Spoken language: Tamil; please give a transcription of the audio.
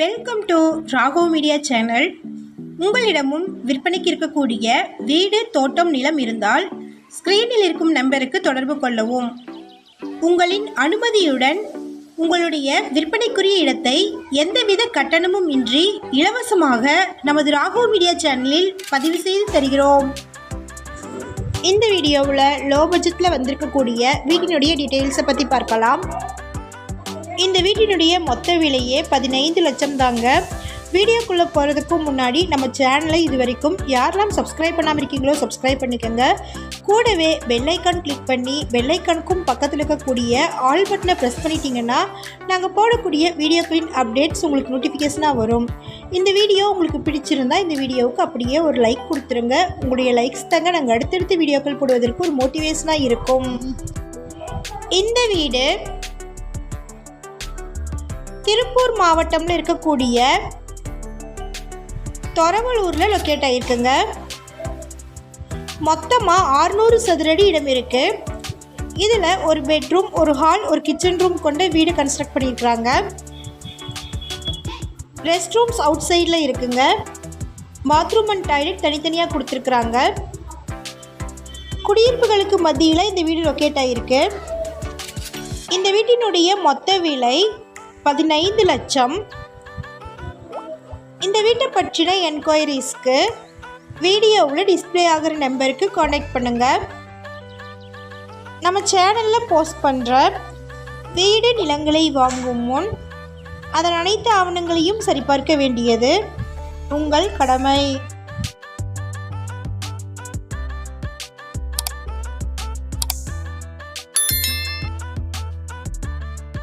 Welcome to Raghav media channel. உங்களிடமும் விற்பனைக்கு இருக்கக்கூடிய வீடு, தோட்டம், நிலம் இருந்தால் ஸ்க்ரீனில் இருக்கும் நம்பருக்கு தொடர்பு கொள்ளவும். உங்களின் அனுமதியுடன் உங்களுடைய விற்பனைக்குரிய இடத்தை எந்தவித கட்டணமும் இன்றி இலவசமாக நமது ராகவ் மீடியா சேனலில் பதிவு செய்து தருகிறோம். இந்த வீடியோவில் லோ பட்ஜெட்டில் வந்திருக்கக்கூடிய வீட்டினுடைய டீட்டெயில்ஸை பற்றி பார்க்கலாம். இந்த வீட்டினுடைய மொத்த விலையே 15 லட்சம் தாங்க. வீடியோக்குள்ளே போகிறதுக்கு முன்னாடி நம்ம சேனலை இது வரைக்கும் யாரெல்லாம் சப்ஸ்கிரைப் பண்ணாமல் இருக்கீங்களோ சப்ஸ்கிரைப் பண்ணிக்கோங்க. கூடவே பெல்லைக்கான் கிளிக் பண்ணி பெல்லைக்கானுக்கும் பக்கத்தில் இருக்கக்கூடிய ஆல் பட்டனை ப்ரெஸ் பண்ணிட்டீங்கன்னா நாங்கள் போடக்கூடிய வீடியோக்களின் அப்டேட்ஸ் உங்களுக்கு நோட்டிஃபிகேஷனாக வரும். இந்த வீடியோ உங்களுக்கு பிடிச்சிருந்தா இந்த வீடியோவுக்கு அப்படியே ஒரு லைக் கொடுத்துருங்க. உங்களுடைய லைக்ஸ் தாங்க நாங்கள் அடுத்தடுத்த வீடியோக்கள் போடுவதற்கு ஒரு மோட்டிவேஷனாக இருக்கும். இந்த வீடு திருப்பூர் மாவட்டம்ல இருக்கக்கூடிய தொரவலூரில் லொக்கேட் ஆகிருக்குங்க. மொத்தமாக 600 சதுரடி இடம் இருக்குது. இதில் ஒரு பெட்ரூம், ஒரு ஹால், ஒரு கிச்சன் ரூம் கொண்ட வீடு கன்ஸ்ட்ரக்ட் பண்ணியிருக்கிறாங்க. ரெஸ்ட் ரூம்ஸ் அவுட் சைடில் இருக்குங்க. பாத்ரூம் அண்ட் டாய்லெட் தனித்தனியாக கொடுத்துருக்குறாங்க. குடியிருப்புகளுக்கு மத்தியில் இந்த வீடு லொக்கேட் ஆகிருக்கு. இந்த வீட்டினுடைய மொத்த விலை 15 லட்சம். இந்த வீட்டை பற்றின என்கொயரிஸ்க்கு வீடியோவில் டிஸ்பிளே ஆகிற நம்பருக்கு காண்டாக்ட் பண்ணுங்கள். நம்ம சேனலில் போஸ்ட் பண்ணுற வீடு, நிலங்களை வாங்கும் முன் அதன் அனைத்து ஆவணங்களையும் சரிபார்க்க வேண்டியது உங்கள் கடமை.